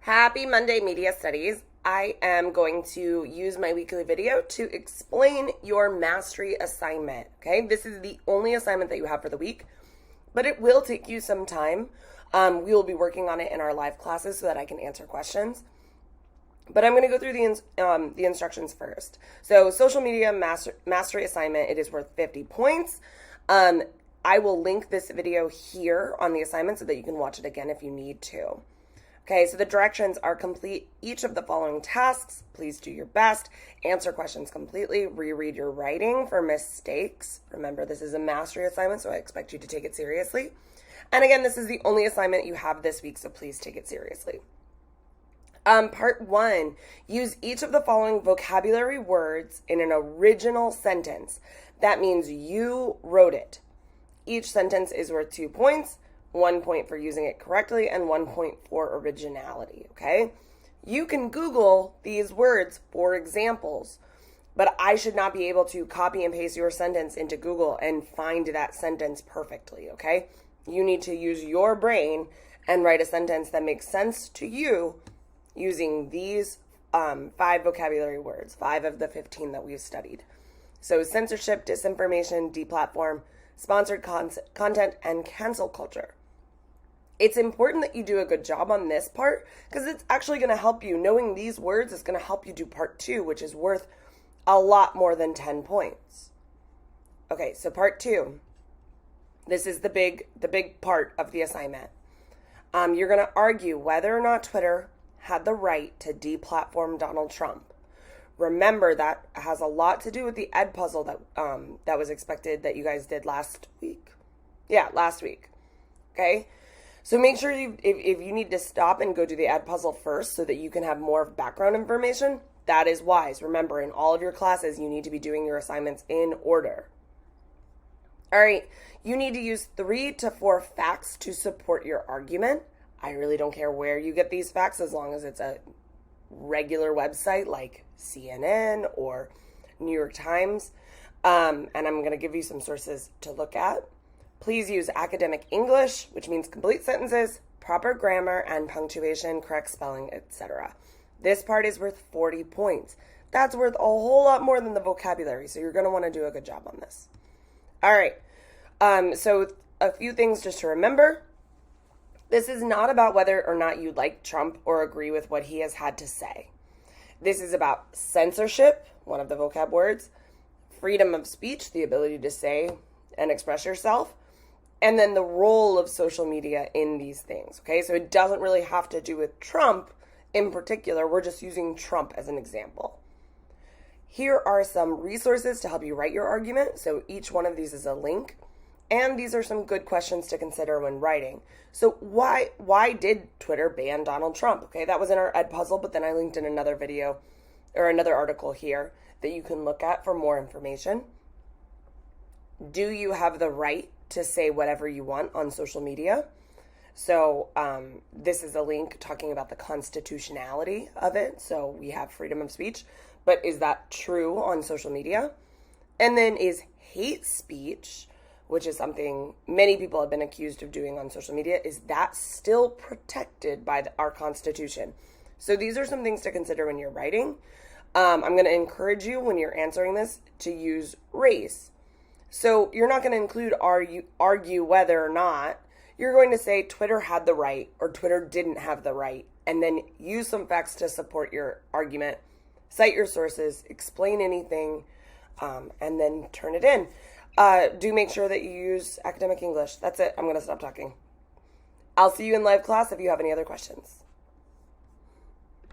Happy Monday, Media Studies. I am going to use my weekly video to explain your mastery assignment. Okay, this is the only assignment that you have for the week, but it will take you some time. We will be working on it in our live classes so that I can answer questions. But I'm going to go through the instructions first. So, social media mastery assignment, it is worth 50 points. I will link this video here on the assignment so that you can watch it again if you need to. Okay, so the directions are: complete each of the following tasks. Please do your best. Answer questions completely. Reread your writing for mistakes. Remember, this is a mastery assignment, so I expect you to take it seriously. And again, this is the only assignment you have this week, so please take it seriously. Part 1, use each of the following vocabulary words in an original sentence. That means you wrote it. Each sentence is worth 2 points. 1 point for using it correctly and 1 point for originality, okay? You can Google these words for examples, but I should not be able to copy and paste your sentence into Google and find that sentence perfectly, okay? You need to use your brain and write a sentence that makes sense to you using these 5 vocabulary words, 5 of the 15 that we've studied. So censorship, disinformation, deplatform, sponsored content, and cancel culture. It's important that you do a good job on this part because it's actually going to help you. Knowing these words is going to help you do part 2, which is worth a lot more than 10 points. Okay, so part 2. This is the big part of the assignment. You're going to argue whether or not Twitter had the right to deplatform Donald Trump. Remember, that has a lot to do with the Edpuzzle that was expected that you guys did last week. Yeah, last week. Okay? So make sure if you need to stop and go do the Edpuzzle first so that you can have more background information, that is wise. Remember, in all of your classes, you need to be doing your assignments in order. All right, you need to use 3 to 4 facts to support your argument. I really don't care where you get these facts as long as it's a regular website like CNN or New York Times. And I'm going to give you some sources to look at. Please use academic English, which means complete sentences, proper grammar and punctuation, correct spelling, etc. This part is worth 40 points. That's worth a whole lot more than the vocabulary, so you're going to want to do a good job on this. All right, so a few things just to remember. This is not about whether or not you like Trump or agree with what he has had to say. This is about censorship, one of the vocab words, freedom of speech, the ability to say and express yourself, and then the role of social media in these things, okay? So it doesn't really have to do with Trump in particular. We're just using Trump as an example. Here are some resources to help you write your argument. So each one of these is a link. And these are some good questions to consider when writing. So why did Twitter ban Donald Trump? Okay, that was in our Edpuzzle, but then I linked in another video or another article here that you can look at for more information. Do you have the right to say whatever you want on social media? So this is a link talking about the constitutionality of it. So we have freedom of speech, but is that true on social media? And then is hate speech, which is something many people have been accused of doing on social media, is that still protected by our Constitution? So these are some things to consider when you're writing. I'm going to encourage you when you're answering this to use race. So you're not going to include argue whether or not. You're going to say Twitter had the right or Twitter didn't have the right, and then use some facts to support your argument. Cite your sources, explain anything, and then turn it in. Do make sure that you use academic English. That's it. I'm going to stop talking. I'll see you in live class if you have any other questions.